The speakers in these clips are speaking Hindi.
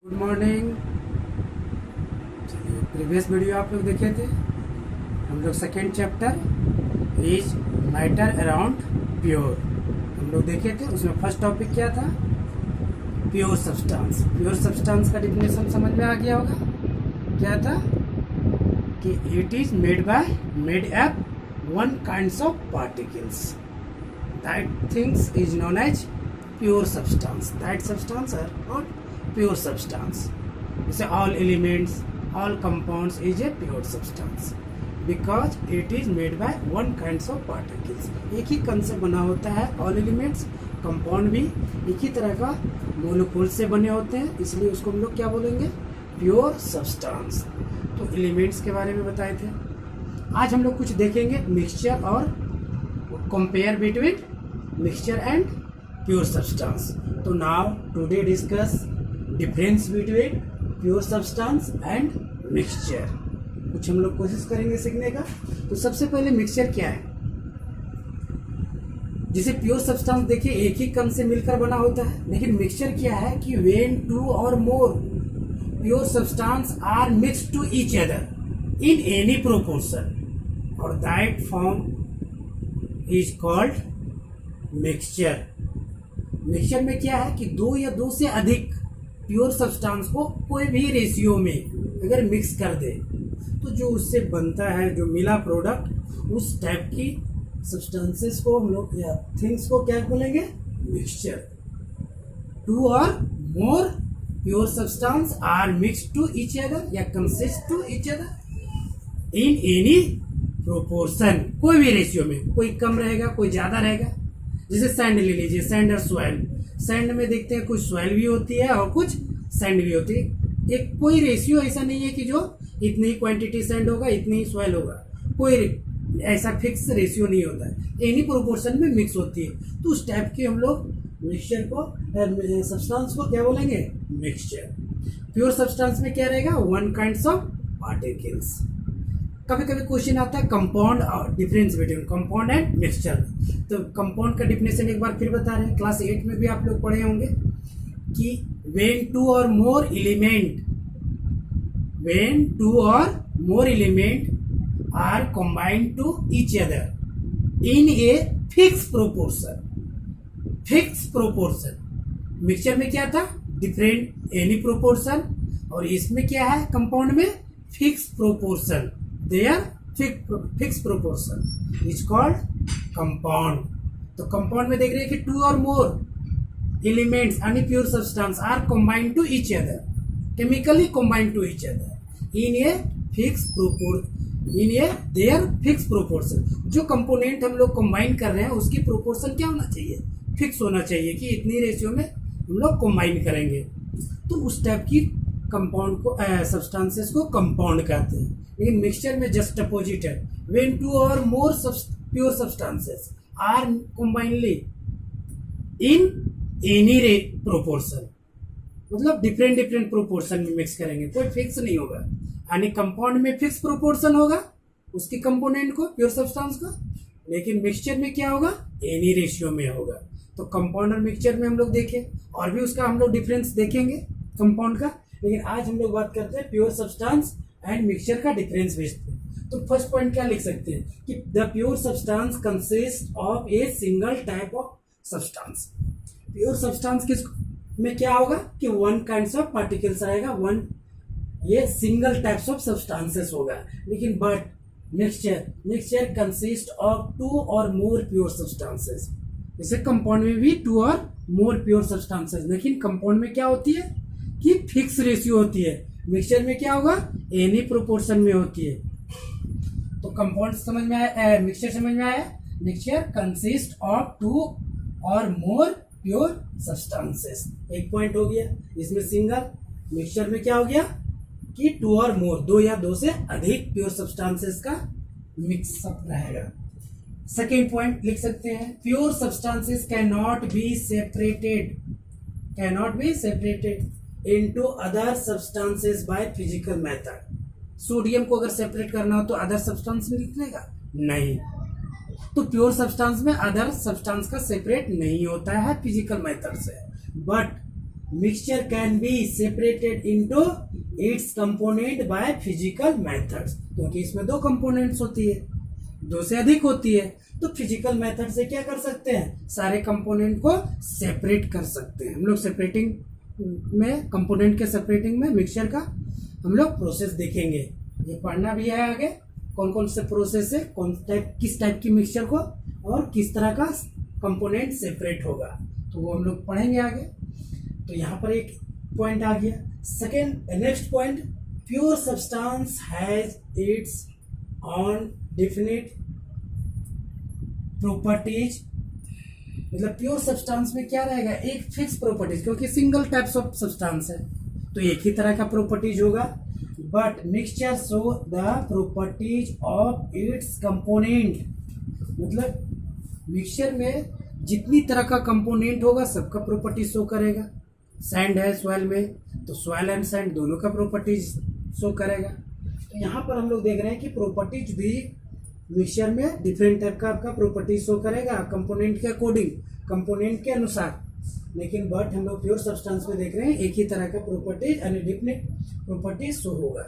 Good morning. चलिए, प्रीवियस वीडियो आप लोग देखे थे। हम लोग second chapter is matter around pure हम लोग देखे थे। उसमें फर्स्ट टॉपिक क्या था? Pure substance. प्योर सब्सटेंस का डिफिनेशन समझ में आ गया होगा। क्या था कि it is made up one kinds of particles that things is known as pure substance. That substance are called pure substance. So all elements, all compounds is a pure substance because it is made by one kinds of particles. एक ही कण से बना होता है all elements, कंपाउंड भी एक ही तरह का मोलिक्यूल से बने होते हैं, इसलिए उसको हम लोग क्या बोलेंगे? Pure substance. तो एलिमेंट्स के बारे में बताए थे। आज हम लोग कुछ देखेंगे मिक्सचर और compare between mixture and pure substance. So now today discuss difference between pure substance and mixture. कुछ हम लोग कोशिश करेंगे सीखने का। तो सबसे पहले मिक्सचर क्या है? जिसे प्योर सब्सटेंस देखिए एक ही कण से मिलकर बना होता है, लेकिन मिक्सचर क्या है कि when two or more pure substance are mixed to each other in any proportion or that form is called mixture. Mixture में क्या है कि दो या दो से अधिक प्योर सब्सटेंस को कोई भी रेशियो में अगर मिक्स कर दे तो जो उससे बनता है, जो मिला प्रोडक्ट, उस टाइप की सब्सटेंसेस को हम लोग या थिंग्स को क्या बोलेंगे? मिक्सचर। टू और more pure substance are mix to each other या consist to each other in any proportion, कोई भी रेशियो में, कोई कम रहेगा कोई ज्यादा रहेगा। जैसे सैंड ले लीजिए, सैंड और सॉइल। सैंड में देखते हैं कुछ सॉइल भी होती है और कुछ सैंड भी होती है। एक कोई रेशियो ऐसा नहीं है कि जो इतनी ही क्वांटिटी सैंड होगा इतनी ही सॉइल होगा, कोई ऐसा फिक्स रेशियो नहीं होता है, एनी प्रोपोर्शन में मिक्स होती है। तो उस टाइप के हम लोग मिक्सचर को, सब्सटेंस को क्या बोलेंगे? मिक्सचर। प्योर सब्सटेंस में क्या रहेगा? One kinds of particles. कभी कभी क्वेश्चन आता है कंपाउंड और difference between compound and mixture. तो कंपाउंड का डिफिनेशन एक बार फिर बता रहे हैं, क्लास 8 में भी आप लोग पढ़े होंगे कि when two or more element are combined to each other in a fixed proportion. Mixture में क्या था? डिफरेंट एनी प्रोपोर्शन, और इसमें क्या है? कंपाउंड में fix proportion. Their fixed proportion is called compound. तो compound में देख रहे हैं कि two or more elements any pure substance are combined to each other, chemically combined to each other in a their fixed proportion. जो कंपोनेंट हम लोग कंबाइन कर रहे हैं उसकी प्रोपोर्शन क्या होना चाहिए? फिक्स होना चाहिए कि इतनी रेशियो में हम लोग कंबाइन करेंगे। तो उस टाइप की कंपाउंड को, सब्सटेंसेस को कंपाउंड कहते हैं। लेकिन मिक्सचर में जस्ट अपोजिट है। व्हेन टू और more pure substances are combinely in any proportion, मतलब डिफरेंट डिफरेंट प्रोपोर्शन में मिक्स करेंगे, कोई फिक्स नहीं होगा। यानी कंपाउंड में फिक्स प्रोपोर्शन होगा उसकी कंपोनेंट को, प्योर सब्सटेंस को, लेकिन मिक्सचर में क्या होगा? एनी रेशियो में होगा। तो कंपाउंड और मिक्सचर में हम लोग देखें, और भी उसका हम लोग डिफरेंस देखेंगे कंपाउंड का, लेकिन आज हम लोग बात करते हैं प्योर सब्सटेंस एंड मिक्सचर का डिफरेंस बेस्ड पे। तो फर्स्ट पॉइंट क्या लिख सकते हैं कि the pure substance consist of a single type of substance. Pure substance किस में क्या होगा कि वन काइंड्स ऑफ पार्टिकल्स रहेगा, वन ये सिंगल टाइप्स ऑफ सब्सटेंसेस होगा। लेकिन but mixture consist of two और मोर प्योर सब्सटेंसेस। जैसे कंपाउंड में भी टू और मोर प्योर सब्सटेंसेस, लेकिन कंपाउंड में क्या होती है कि फिक्स रेशियो होती है। मिक्सचर में क्या होगा? एनी प्रोपोर्शन में होती है। तो कंपाउंड समझ में आया, मिक्सचर समझ में आया। मिक्सचर कंसिस्ट ऑफ टू और मोर प्योर सब्सटेंसेस, एक पॉइंट हो गया। इसमें सिंगल, मिक्सचर में क्या हो गया कि टू और मोर, दो या दो से अधिक प्योर सब्सटेंसेस का मिक्सअप रहेगा। सेकेंड पॉइंट लिख सकते हैं, pure substances can not be separated into other substances by physical method. Sodium को अगर सेपरेट करना हो तो अदर सब्सटेंस में निकलेगा नहीं। तो प्योर सब्सटेंस में अदर सब्सटेंस का सेपरेट नहीं होता है फिजिकल मेथड से। But mixture can be separated into its component by physical methods, क्योंकि इसमें दो कंपोनेंट्स होती है, दो से अधिक होती है, तो फिजिकल मेथड से क्या कर सकते हैं, सारे कंपोनेंट को सेपरेट कर सकते हैं हम लोग। सेपरेटिंग में, कंपोनेंट के सेपरेटिंग में मिक्सचर का हम लोग प्रोसेस देखेंगे, ये पढ़ना भी है आगे कौन कौन से प्रोसेस है, किस टाइप की मिक्सचर को और किस तरह का कंपोनेंट सेपरेट होगा, तो वो हम लोग पढ़ेंगे आगे। तो यहाँ पर एक पॉइंट आ गया। Second, next point, pure substance has its on definite properties. मतलब प्योर सब्सटेंस में क्या रहेगा, एक फिक्स प्रॉपर्टीज, क्योंकि सिंगल टाइप्स ऑफ सब्सटेंस है तो एक ही तरह का प्रॉपर्टीज होगा। But mixture show the properties of its component, मतलब मिक्सचर में जितनी तरह का कंपोनेंट होगा सबका प्रॉपर्टी शो करेगा। सैंड है सॉइल में, तो सॉइल एंड सैंड दोनों का प्रॉपर्टीज शो करेगा। तो यहाँ पर हम लोग देख रहे हैं कि प्रॉपर्टीज भी मिक्सचर में डिफरेंट टाइप का आपका प्रॉपर्टीज शो करेगा कंपोनेंट के अकॉर्डिंग, कंपोनेंट के अनुसार। लेकिन बट हम लोग प्योर सब्सटेंस में देख रहे हैं एक ही तरह का प्रॉपर्टीज यानी डिफरेंट प्रॉपर्टीज शो होगा।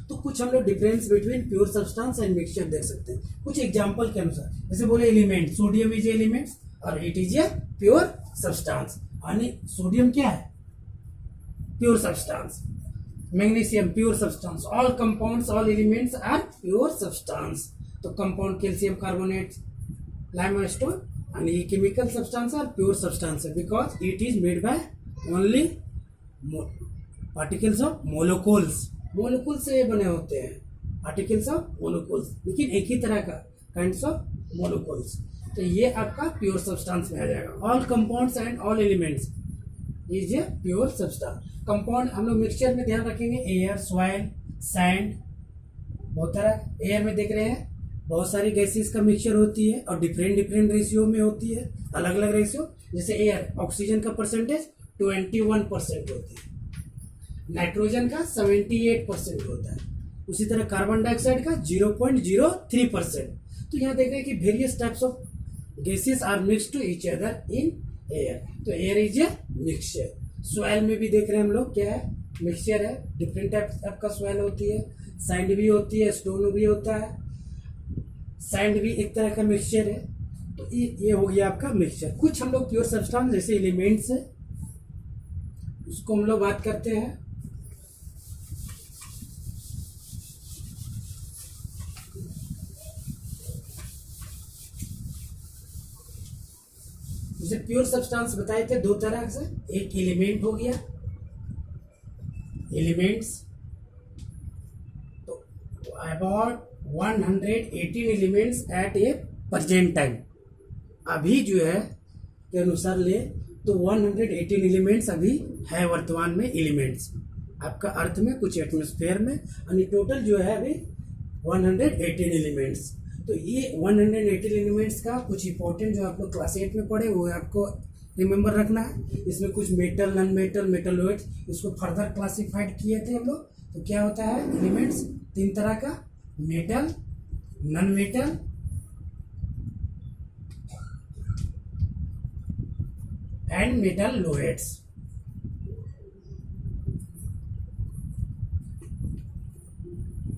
तो कुछ हम लोग difference between pure substance and mixture देख सकते हैं कुछ एग्जांपल के अनुसार। जैसे बोले एलिमेंट, सोडियम इज एलिमेंट और it is a pure substance, यानी सोडियम क्या है, pure substance. Magnesium pure substance, all compounds all elements are pure substance. तो compound calcium carbonate, limestone and ये chemical substance are pure substance because it is made by only particles of molecules, molecule से बने होते हैं, पार्टिकल्स ऑफ मोलिकुल्स, लेकिन एक ही तरह का काइंड्स ऑफ मोलिकुल्स। तो ये आपका प्योर सब्सटेंस में आ जाएगा। All compounds and all elements is a pure substance. Compound हम लोग मिक्सचर में ध्यान रखेंगे, एयर, सॉइल, सैंड, बहुत तरह। एयर में देख रहे हैं बहुत सारी गैसेस का मिक्सचर होती है और डिफरेंट डिफरेंट रेशियो में होती है, अलग अलग रेशियो। जैसे एयर, ऑक्सीजन का परसेंटेज 21% होती है, नाइट्रोजन का 78% होता है, उसी तरह कार्बन डाइऑक्साइड का 0.03%। तो यहाँ देख रहे हैं कि various types of gases are mix to each other in air, तो air is a mixture. Soil में भी देख रहे हैं हम लोग क्या है, मिक्सचर है, डिफरेंट टाइप का सॉइल होती है, सैंड भी होती है, स्टोन भी होता है, सैंड भी एक तरह का मिक्सचर है। तो ये हो गया आपका मिक्सचर। कुछ हम लोग प्योर सब्सटेंस जैसे एलिमेंट्स है उसको हम लोग बात करते हैं। जैसे प्योर सब्सटेंस बताए थे दो तरह से, एक एलिमेंट हो गया, एलिमेंट्स तो about 118 elements at a present time, अभी जो है के अनुसार ले तो 118 एलिमेंट्स अभी है वर्तमान में एलिमेंट्स आपका अर्थ में, कुछ एटमॉस्फेयर में, यानी टोटल जो है अभी 118 एलिमेंट्स। तो ये 118 एलिमेंट्स का कुछ इंपॉर्टेंट जो आप लोग क्लास 8 में पढ़े वो आपको रिमेंबर रखना है। इसमें कुछ मेटल, नॉन मेटल, मेटलॉइड्स, इसको फर्दर क्लासिफाइड किए थे हम लोग। तो क्या होता है, एलिमेंट्स तीन तरह का, metal, non metal and metalloids.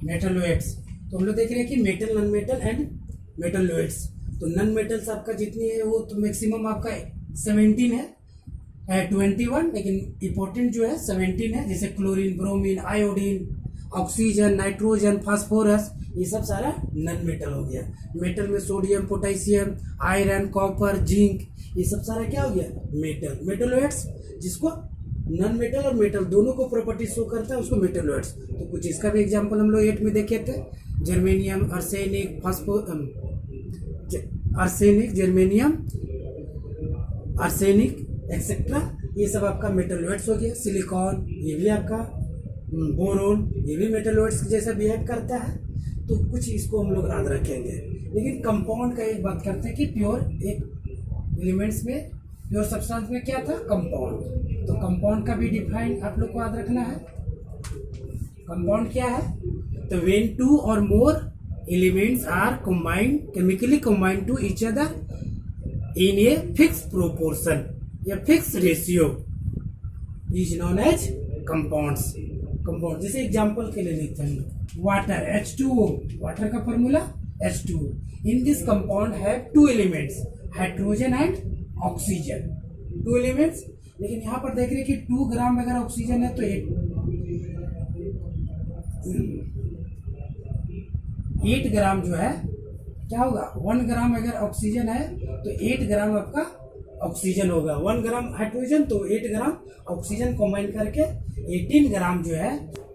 Metalloids तो हम लोग देख रहे हैं कि metal, non metal and metalloids. तो नॉन मेटल्स आपका जितनी है वो तो मैक्सिमम आपका 17 है, 21, लेकिन इंपॉर्टेंट जो है 17 है। जैसे chlorine, bromine, iodine, oxygen, nitrogen, phosphorus, ये सब सारा नॉन मेटल हो गया। मेटल में sodium, potassium, iron, copper, zinc, ये सब सारा क्या हो गया, मेटल। मेटलॉइड्स जिसको नॉन मेटल और मेटल दोनों को प्रॉपर्टी शो करता है उसको मेटलॉइड्स। तो कुछ इसका भी एग्जांपल हम लोग 8 में देखे थे, germanium, arsenic, arsenic, germanium, arsenic etcetera, ये सब आपका मेटलॉइड्स हो गया। सिलिकॉन, ये भी आपका, बोरोन, ये भी मेटलॉइड्स जैसा बिहेव करता है। तो कुछ इसको हम लोग याद रखेंगे। लेकिन कंपाउंड का एक बात करते हैं कि प्योर एक एलिमेंट्स में, प्योर सब्सटेंस में क्या था, कंपाउंड। तो कंपाउंड का भी डिफाइन आप लोग को याद रखना है। कंपाउंड क्या है, तो when 2 or more elements are combined, chemically combined to each other in a fixed proportion या fixed ratio, is known as compounds. Compound जैसे एग्जांपल के लिए लिखते हैं वाटर H2O, वाटर का formula H2O। In this compound have two elements, hydrogen and oxygen, two elements. लेकिन यहाँ पर देख रहे हैं कि 2 ग्राम अगर ऑक्सीजन है तो 8 ग्राम जो है क्या होगा, 1 ग्राम अगर ऑक्सीजन है तो 8 ग्राम आपका ऑक्सीजन होगा। 1 ग्राम हाइड्रोजन तो 8 ग्राम ऑक्सीजन कंबाइन करके 18 ग्राम जो है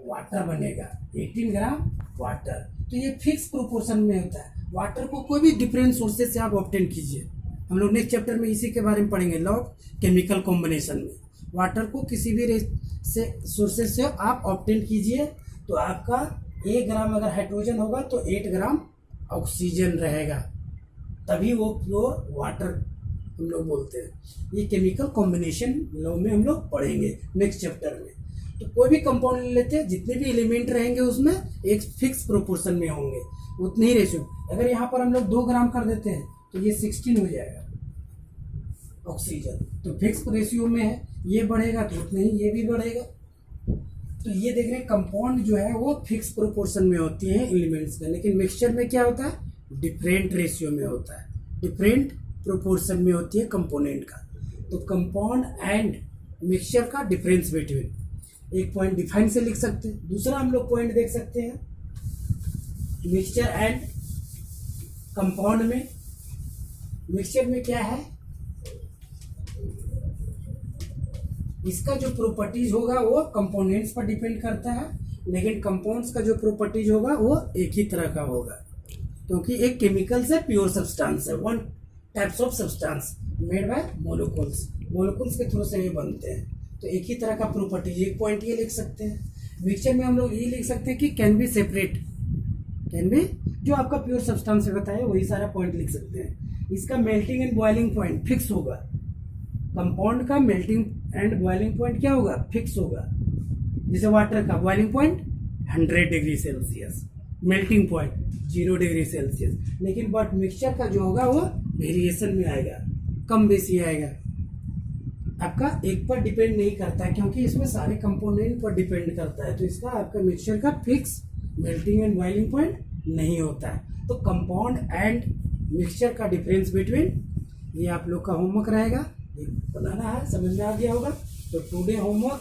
वाटर बनेगा, 18 ग्राम वाटर। तो ये फिक्स प्रोपोर्शन में होता है। वाटर को कोई भी डिफरेंट सोर्सेज से आप ऑब्टेन कीजिए, हम लोग नेक्स्ट चैप्टर में इसी के बारे में पढ़ेंगे, लॉ ऑफ केमिकल कॉम्बिनेशन में। वाटर को किसी भी सोर्सेज से आप ऑब्टेन कीजिए तो आपका 1 ग्राम अगर हाइड्रोजन होगा तो 8 ग्राम ऑक्सीजन रहेगा, तभी वो प्योर वाटर हम लोग बोलते हैं। ये केमिकल कॉम्बिनेशन लॉ में हम लोग पढ़ेंगे नेक्स्ट चैप्टर में। तो कोई भी कंपाउंड ले लेते हैं, जितने भी एलिमेंट रहेंगे उसमें एक फिक्स प्रोपोर्शन में होंगे, उतने ही रेशियो। अगर यहाँ पर हम लोग 2 ग्राम कर देते हैं तो ये 16 हो जाएगा ऑक्सीजन, तो फिक्स रेशियो में है, ये बढ़ेगा तो उतने ही ये भी बढ़ेगा। तो ये देख रहे हैं कंपाउंड जो है वो फिक्स प्रोपोर्शन में होती है एलिमेंट्स का, लेकिन मिक्सचर में क्या होता है, डिफरेंट रेशियो में होता है, डिफरेंट प्रोपोर्शन में होती है कंपोनेंट का। तो कंपाउंड एंड मिक्सचर का डिफरेंस बिटवीन, एक पॉइंट डिफाइन से लिख सकते हैं। दूसरा हम लोग पॉइंट देख सकते हैं मिक्सचर एंड कंपाउंड में। मिक्सचर में क्या है, इसका जो प्रॉपर्टीज होगा वो कंपोनेंट्स पर डिपेंड करता है, लेकिन कंपाउंड्स का जो प्रॉपर्टीज होगा वो एक ही तरह का होगा, क्योंकि एक केमिकल से प्योर सब्सटेंस है, one types of substance made by molecules, molecules के थ्रू से ये बनते हैं। तो एक ही तरह का प्रॉपर्टीज, एक पॉइंट ये लिख सकते हैं। मिक्सचर में हम लोग ये लिख सकते हैं कि can be separate, can be, जो आपका प्योर सब्सटेंस बताया वही सारा पॉइंट लिख सकते हैं। इसका melting and boiling point fix होगा, कंपाउंड का मेल्टिंग एंड बॉइलिंग पॉइंट क्या होगा, फिक्स होगा। जैसे वाटर का boiling point 100 degree Celsius, melting point 0 degree Celsius. लेकिन बट मिक्सचर का जो होगा वो वेरिएशन में आएगा, कम बेसी आएगा, आपका एक पर डिपेंड नहीं करता है, क्योंकि इसमें सारे कंपोनेंट पर डिपेंड करता है। तो इसका आपका मिक्सचर का fix melting and boiling point नहीं होता है। तो कंपाउंड एंड मिक्सचर का डिफरेंस बिटवीन, ये आप लोग का होमवर्क रहेगा, बनाना है, समझ में आ गया होगा। तो today homework,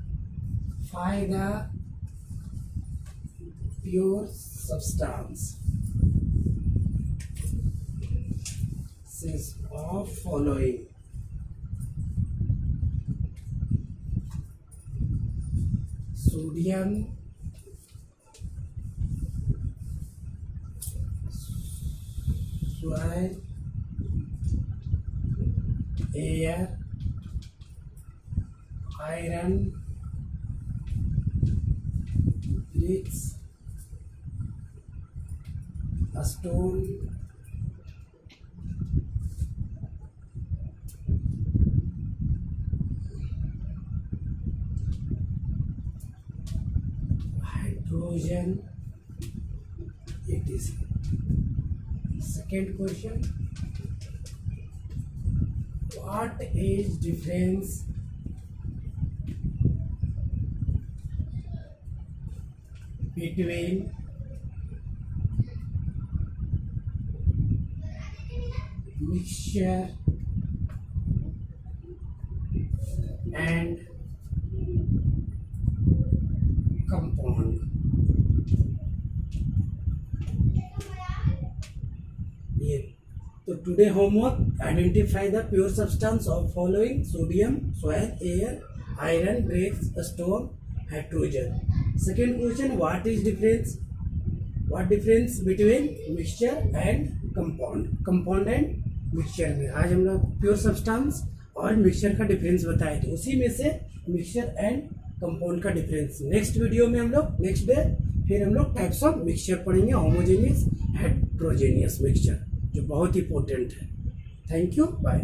identify the pure substance of following: sodium, soil, air, iron, bricks, stone, hydrogen, etc. Second question, what is difference between mixture and compound? ये तो today homework, identify the pure substance of following: sodium, soil, air, iron, bricks, stone, hydrogen. Second question, what is difference, what difference between mixture and compound, compound and mixture में। आज हम लोग प्योर सब्सटेंस और मिक्सचर का डिफरेंस बताए, तो उसी में से मिक्सचर एंड कंपाउंड का डिफरेंस नेक्स्ट वीडियो में हम लोग, नेक्स्ट डे फिर हम लोग टाइप्स ऑफ मिक्सचर पढ़ेंगे, होमोजेनियस, हेट्रोजेनियस मिक्सचर, जो बहुत इंपॉर्टेंट है। Thank you, bye.